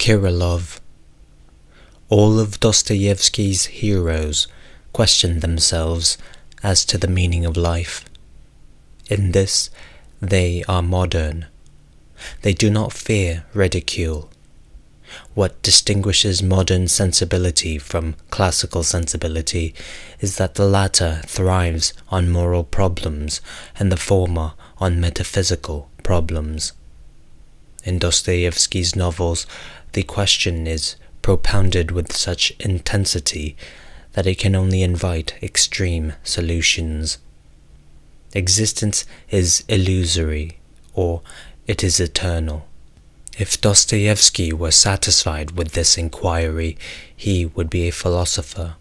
Kirillov. All of Dostoevsky's heroes question themselves as to the meaning of life. In this, they are modern. They do not fear ridicule. What distinguishes modern sensibility from classical sensibility is that the latter thrives on moral problems and the former on metaphysical problems. In Dostoevsky's novels, the question is propounded with such intensity that it can only invite extreme solutions. Existence is illusory, or it is eternal. If Dostoevsky were satisfied with this inquiry, he would be a philosopher.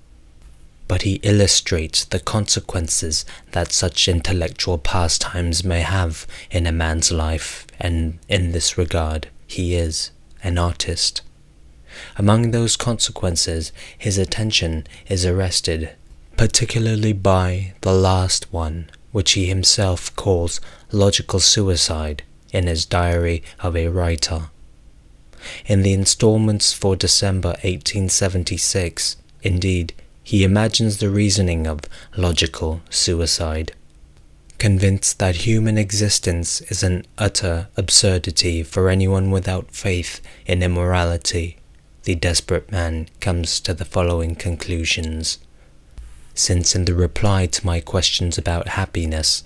But he illustrates the consequences that such intellectual pastimes may have in a man's life, and in this regard, he is an artist. Among those consequences, his attention is arrested, particularly by the last one, which he himself calls logical suicide in his Diary of a Writer. In the installments for December 1876, indeed, he imagines the reasoning of logical suicide. Convinced that human existence is an utter absurdity for anyone without faith in immorality, the desperate man comes to the following conclusions. Since in the reply to my questions about happiness,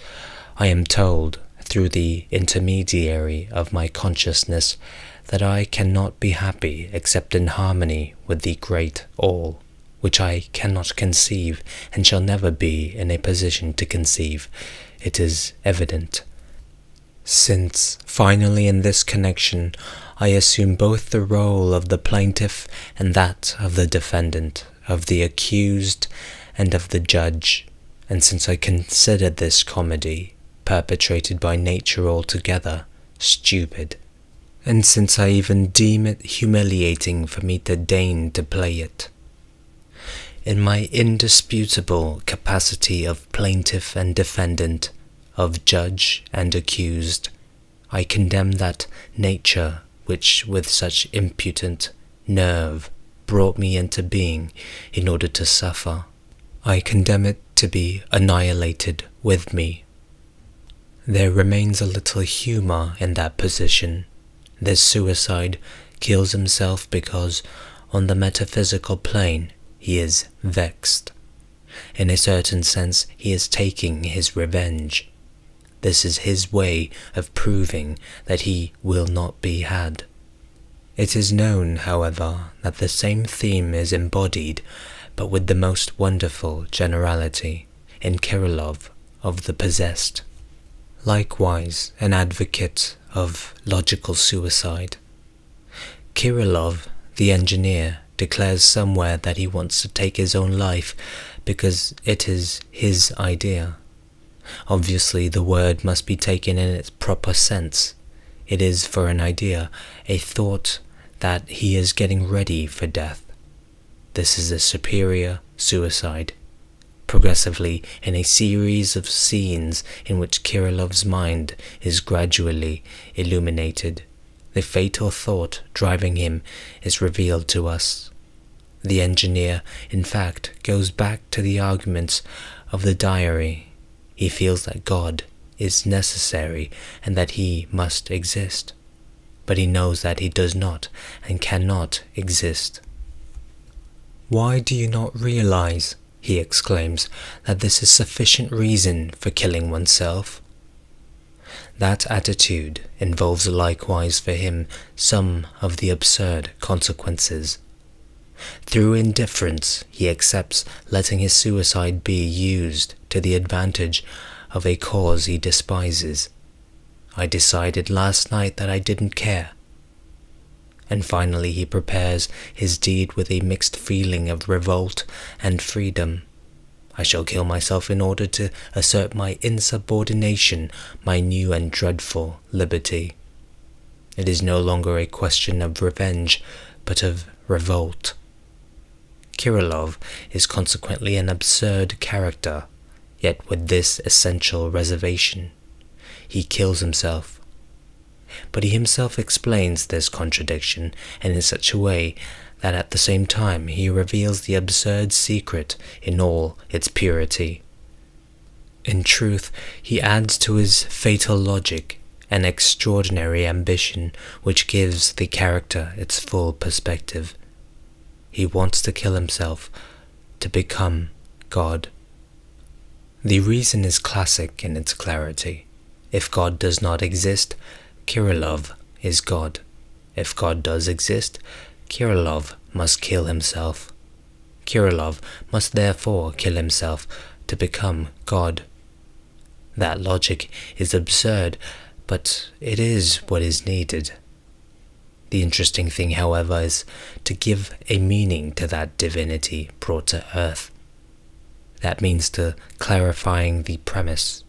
I am told, through the intermediary of my consciousness, that I cannot be happy except in harmony with the great All, which I cannot conceive and shall never be in a position to conceive, it is evident. Since, finally in this connection, I assume both the role of the plaintiff and that of the defendant, of the accused and of the judge, and since I consider this comedy, perpetrated by nature altogether, stupid, and since I even deem it humiliating for me to deign to play it, in my indisputable capacity of plaintiff and defendant, of judge and accused, I condemn that nature which with such impudent nerve brought me into being in order to suffer. I condemn it to be annihilated with me. There remains a little humour in that position. This suicide kills himself because, on the metaphysical plane, he is vexed. In a certain sense, he is taking his revenge. This is his way of proving that he will not be had. It is known, however, that the same theme is embodied, but with the most wonderful generality, in Kirillov of the Possessed. Likewise, an advocate of logical suicide. Kirillov, the engineer, declares somewhere that he wants to take his own life because it is his idea. Obviously, the word must be taken in its proper sense. It is, for an idea, a thought that he is getting ready for death. This is a superior suicide. Progressively, in a series of scenes in which Kirillov's mind is gradually illuminated, the fatal thought driving him is revealed to us. The engineer, in fact, goes back to the arguments of the diary. He feels that God is necessary and that he must exist. But he knows that he does not and cannot exist. "Why do you not realize," he exclaims, "that this is sufficient reason for killing oneself?" That attitude involves likewise for him some of the absurd consequences. Through indifference, he accepts letting his suicide be used to the advantage of a cause he despises. "I decided last night that I didn't care." And finally he prepares his deed with a mixed feeling of revolt and freedom. "I shall kill myself in order to assert my insubordination, my new and dreadful liberty." It is no longer a question of revenge, but of revolt. Kirillov is consequently an absurd character, yet with this essential reservation. He kills himself. but he himself explains this contradiction, and in such a way that at the same time he reveals the absurd secret in all its purity. In truth, he adds to his fatal logic an extraordinary ambition which gives the character its full perspective. He wants to kill himself, to become God. The reason is classic in its clarity. If God does not exist, Kirillov is God. If God does exist, Kirillov must kill himself. Kirillov must therefore kill himself to become God. That logic is absurd, but it is what is needed. The interesting thing, however, is to give a meaning to that divinity brought to earth. That means to clarifying the premise.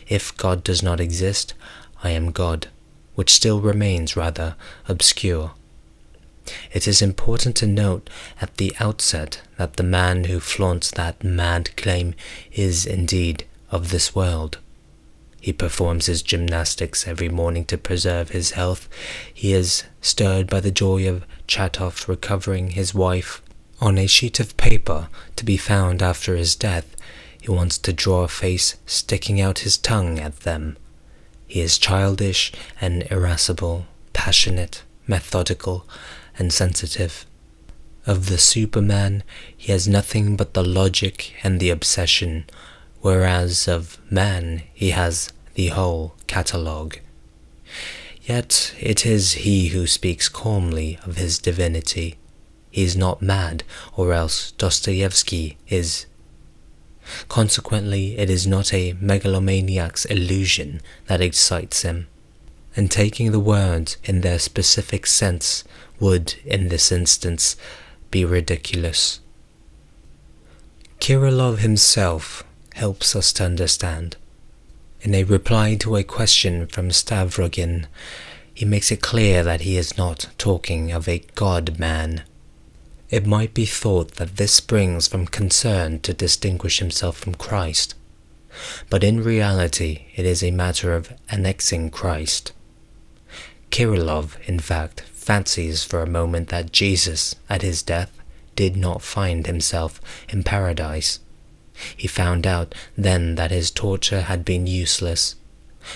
If God does not exist, I am God, which still remains rather obscure. It is important to note at the outset that the man who flaunts that mad claim is indeed of this world. He performs his gymnastics every morning to preserve his health. He is stirred by the joy of Chatov recovering his wife. On a sheet of paper to be found after his death, he wants to draw a face sticking out his tongue at them. He is childish and irascible, passionate, methodical, and sensitive. Of the Superman, he has nothing but the logic and the obsession, whereas of man he has the whole catalogue. Yet it is he who speaks calmly of his divinity. He is not mad, or else Dostoevsky is. Consequently, it is not a megalomaniac's illusion that excites him, and taking the words in their specific sense would, in this instance, be ridiculous. Kirillov himself helps us to understand. In a reply to a question from Stavrogin, he makes it clear that he is not talking of a God-man. It might be thought that this springs from concern to distinguish himself from Christ, but in reality it is a matter of annexing Christ. Kirillov, in fact, fancies for a moment that Jesus, at his death, did not find himself in paradise. He found out then that his torture had been useless.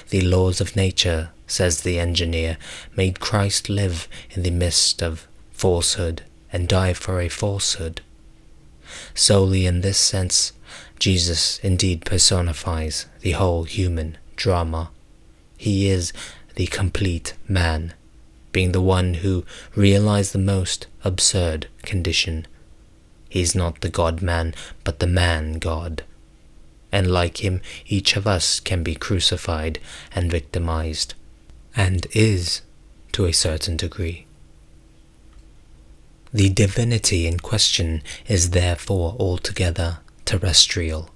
The laws of nature, says the engineer, made Christ live in the midst of falsehood and die for a falsehood. Solely in this sense, Jesus indeed personifies the whole human drama. He is the complete man, being the one who realized the most absurd condition. He is not the God-man, but the man-God. And like him, each of us can be crucified and victimized, and is, to a certain degree. The divinity in question is therefore altogether terrestrial.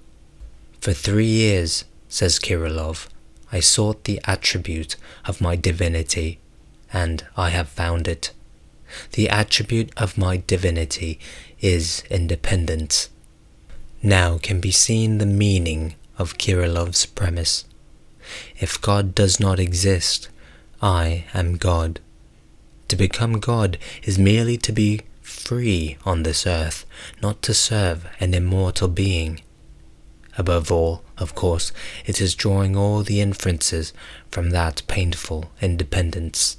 For 3 years, says Kirillov, I sought the attribute of my divinity, and I have found it. The attribute of my divinity is independence. Now can be seen the meaning of Kirillov's premise. If God does not exist, I am God. To become God is merely to be free on this earth, not to serve an immortal being. Above all, of course, it is drawing all the inferences from that painful independence.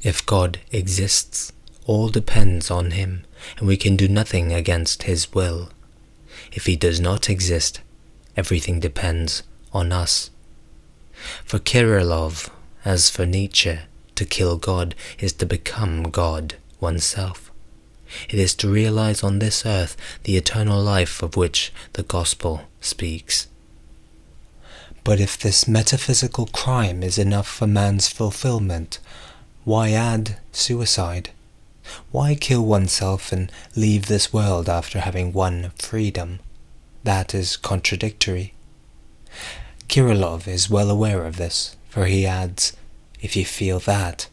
If God exists, all depends on him, and we can do nothing against his will. If he does not exist, everything depends on us. For Kirillov, as for Nietzsche, to kill God is to become God oneself. It is to realize on this earth the eternal life of which the Gospel speaks. But if this metaphysical crime is enough for man's fulfillment, why add suicide? Why kill oneself and leave this world after having won freedom? That is contradictory. Kirillov is well aware of this, for he adds, if you feel that,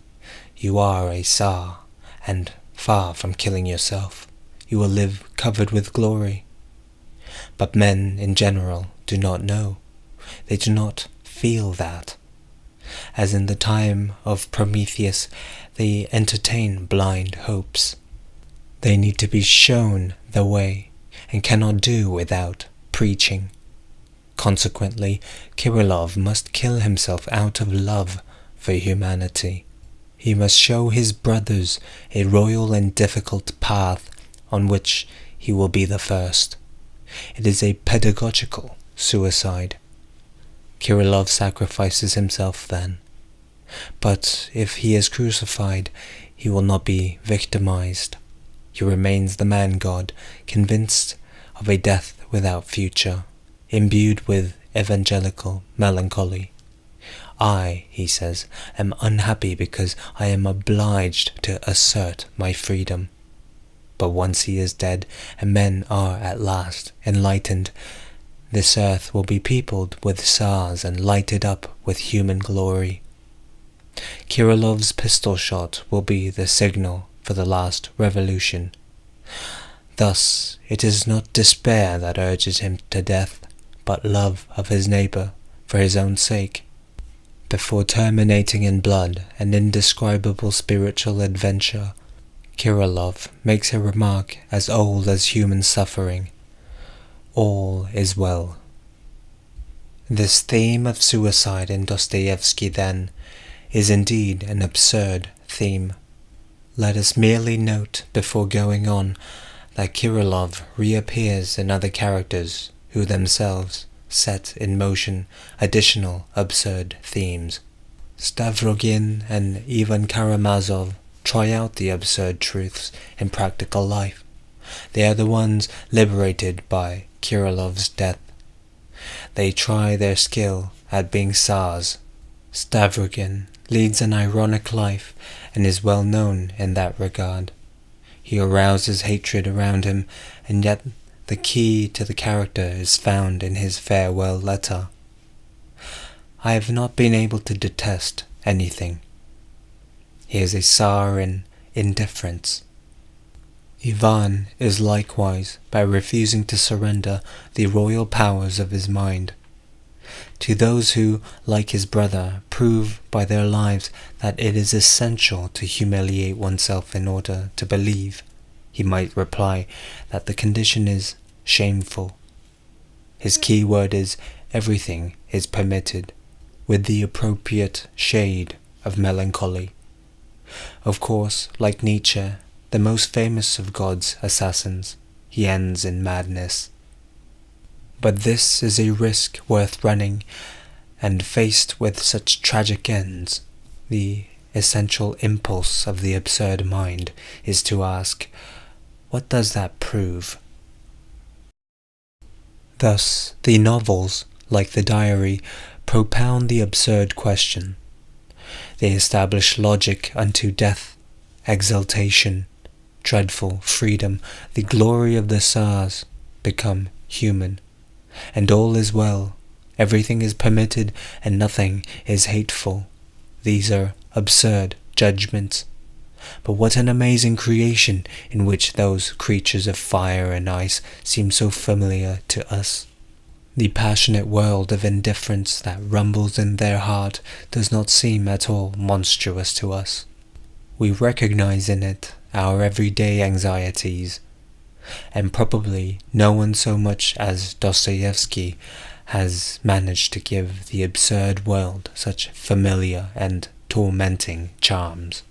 you are a Tsar, and far from killing yourself, you will live covered with glory. But men in general do not know. They do not feel that. As in the time of Prometheus, they entertain blind hopes. They need to be shown the way, and cannot do without preaching. Consequently, Kirillov must kill himself out of love for humanity. He must show his brothers a royal and difficult path on which he will be the first. It is a pedagogical suicide. Kirillov sacrifices himself then. But if he is crucified, he will not be victimized. He remains the man-god, convinced of a death without future, imbued with evangelical melancholy. I, he says, am unhappy because I am obliged to assert my freedom. But once he is dead, and men are at last enlightened, this earth will be peopled with stars and lighted up with human glory. Kirillov's pistol shot will be the signal for the last revolution. Thus, it is not despair that urges him to death, but love of his neighbour for his own sake. Before terminating in blood an indescribable spiritual adventure, Kirillov makes a remark as old as human suffering. All is well. This theme of suicide in Dostoevsky, then, is indeed an absurd theme. Let us merely note before going on that Kirillov reappears in other characters who themselves set in motion additional absurd themes. Stavrogin and Ivan Karamazov try out the absurd truths in practical life. They are the ones liberated by Kirillov's death. They try their skill at being Tsars. Stavrogin leads an ironic life and is well known in that regard. He arouses hatred around him, and yet the key to the character is found in his farewell letter. I have not been able to detest anything. He is a Tsar in indifference. Ivan is likewise by refusing to surrender the royal powers of his mind. To those who, like his brother, prove by their lives that it is essential to humiliate oneself in order to believe, he might reply that the condition is shameful. His key word is everything is permitted, with the appropriate shade of melancholy. Of course, like Nietzsche, the most famous of God's assassins, he ends in madness. But this is a risk worth running, and faced with such tragic ends, the essential impulse of the absurd mind is to ask, what does that prove? Thus, the novels, like the diary, propound the absurd question. They establish logic unto death, exaltation, dreadful freedom, the glory of the Tsars, become human. And all is well, everything is permitted, and nothing is hateful. These are absurd judgments. But what an amazing creation in which those creatures of fire and ice seem so familiar to us. The passionate world of indifference that rumbles in their heart does not seem at all monstrous to us. We recognize in it our everyday anxieties, and probably no one so much as Dostoevsky has managed to give the absurd world such familiar and tormenting charms.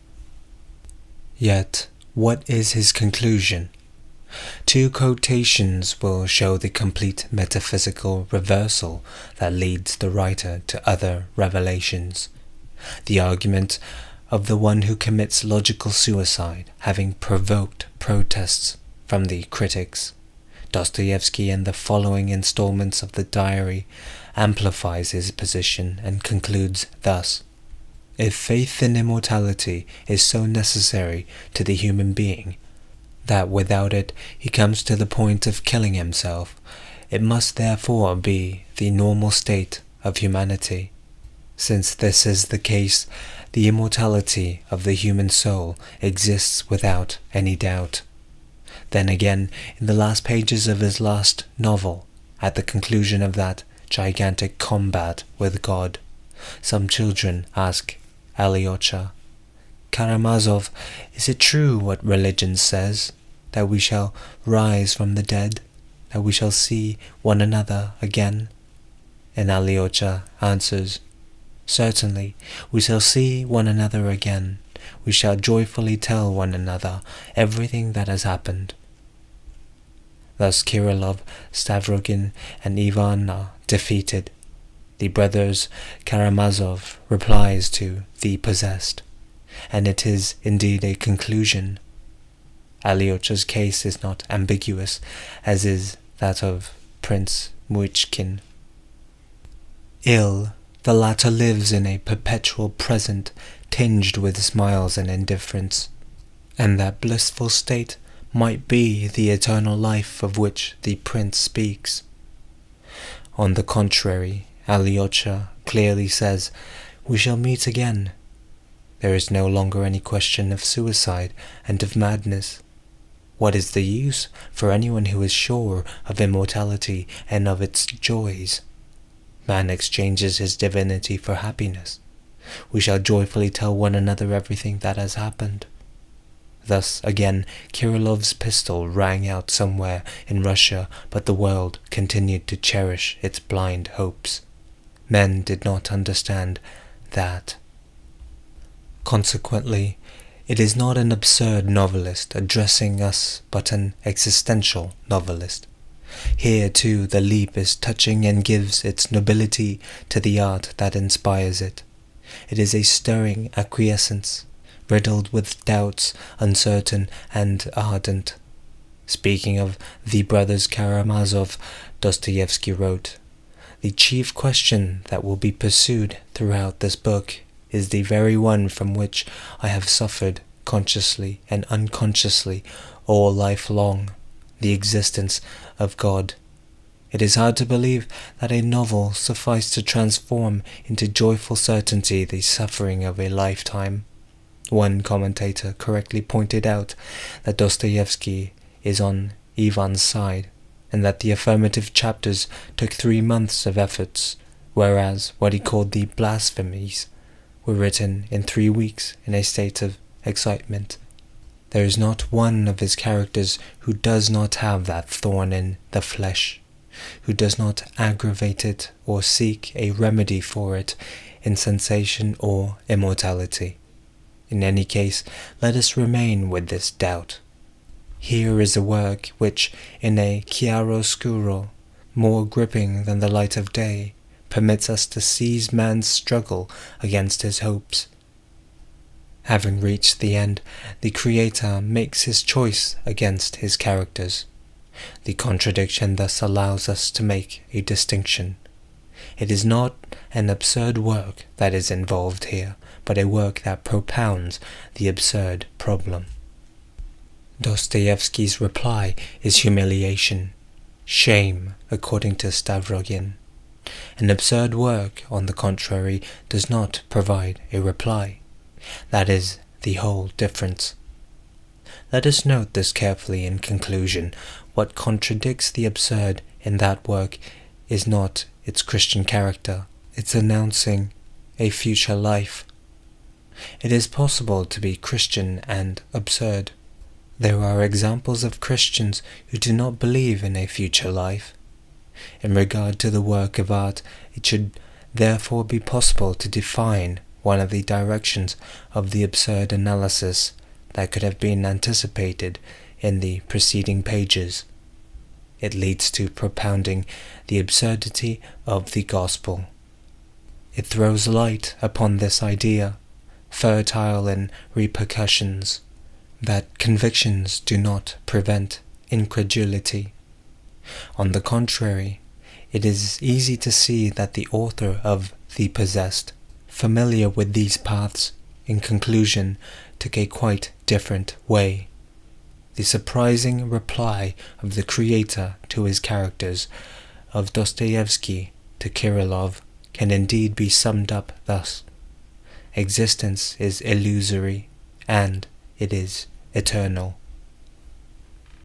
Yet, what is his conclusion? Two quotations will show the complete metaphysical reversal that leads the writer to other revelations. The argument of the one who commits logical suicide having provoked protests from the critics. Dostoevsky, in the following installments of the diary, amplifies his position and concludes thus: if faith in immortality is so necessary to the human being that without it he comes to the point of killing himself, it must therefore be the normal state of humanity. Since this is the case, the immortality of the human soul exists without any doubt. Then again, in the last pages of his last novel, at the conclusion of that gigantic combat with God, Some children ask Alyosha, "Karamazov, is it true what religion says, that we shall rise from the dead, that we shall see one another again?" And Alyosha answers, "Certainly, we shall see one another again. We shall joyfully tell one another everything that has happened." Thus Kirillov, Stavrogin, and Ivan are defeated. The brothers Karamazov replies to the possessed, and it is indeed a conclusion. Alyosha's case is not ambiguous, as is that of Prince Muichkin. Ill, the latter lives in a perpetual present tinged with smiles and indifference, and that blissful state might be the eternal life of which the prince speaks. On the contrary, Alyosha clearly says, "We shall meet again." There is no longer any question of suicide and of madness. What is the use for anyone who is sure of immortality and of its joys? Man exchanges his divinity for happiness. We shall joyfully tell one another everything that has happened. Thus again Kirillov's pistol rang out somewhere in Russia, but the world continued to cherish its blind hopes. Men did not understand that. Consequently, it is not an absurd novelist addressing us, but an existential novelist. Here too the leap is touching and gives its nobility to the art that inspires it. It is a stirring acquiescence, riddled with doubts, uncertain and ardent. Speaking of the brothers Karamazov, Dostoevsky wrote, "The chief question that will be pursued throughout this book is the very one from which I have suffered consciously and unconsciously all life long, the existence of God." It is hard to believe that a novel sufficed to transform into joyful certainty the suffering of a lifetime. One commentator correctly pointed out that Dostoevsky is on Ivan's side, and that the affirmative chapters took 3 months of efforts, whereas what he called the blasphemies were written in 3 weeks in a state of excitement. There is not one of his characters who does not have that thorn in the flesh, who does not aggravate it or seek a remedy for it in sensation or immortality. In any case, let us remain with this doubt. Here is a work which, in a chiaroscuro, more gripping than the light of day, permits us to seize man's struggle against his hopes. Having reached the end, the creator makes his choice against his characters. The contradiction thus allows us to make a distinction. It is not an absurd work that is involved here, but a work that propounds the absurd problem. Dostoevsky's reply is humiliation, shame, according to Stavrogin. An absurd work, on the contrary, does not provide a reply. That is the whole difference. Let us note this carefully in conclusion. What contradicts the absurd in that work is not its Christian character, its announcing a future life. It is possible to be Christian and absurd. There are examples of Christians who do not believe in a future life. In regard to the work of art, it should therefore be possible to define one of the directions of the absurd analysis that could have been anticipated in the preceding pages. It leads to propounding the absurdity of the gospel. It throws light upon this idea, fertile in repercussions, that convictions do not prevent incredulity. On the contrary, it is easy to see that the author of The Possessed, familiar with these paths, in conclusion took a quite different way. The surprising reply of the creator to his characters, of Dostoevsky to Kirillov, can indeed be summed up thus: existence is illusory, and it is eternal.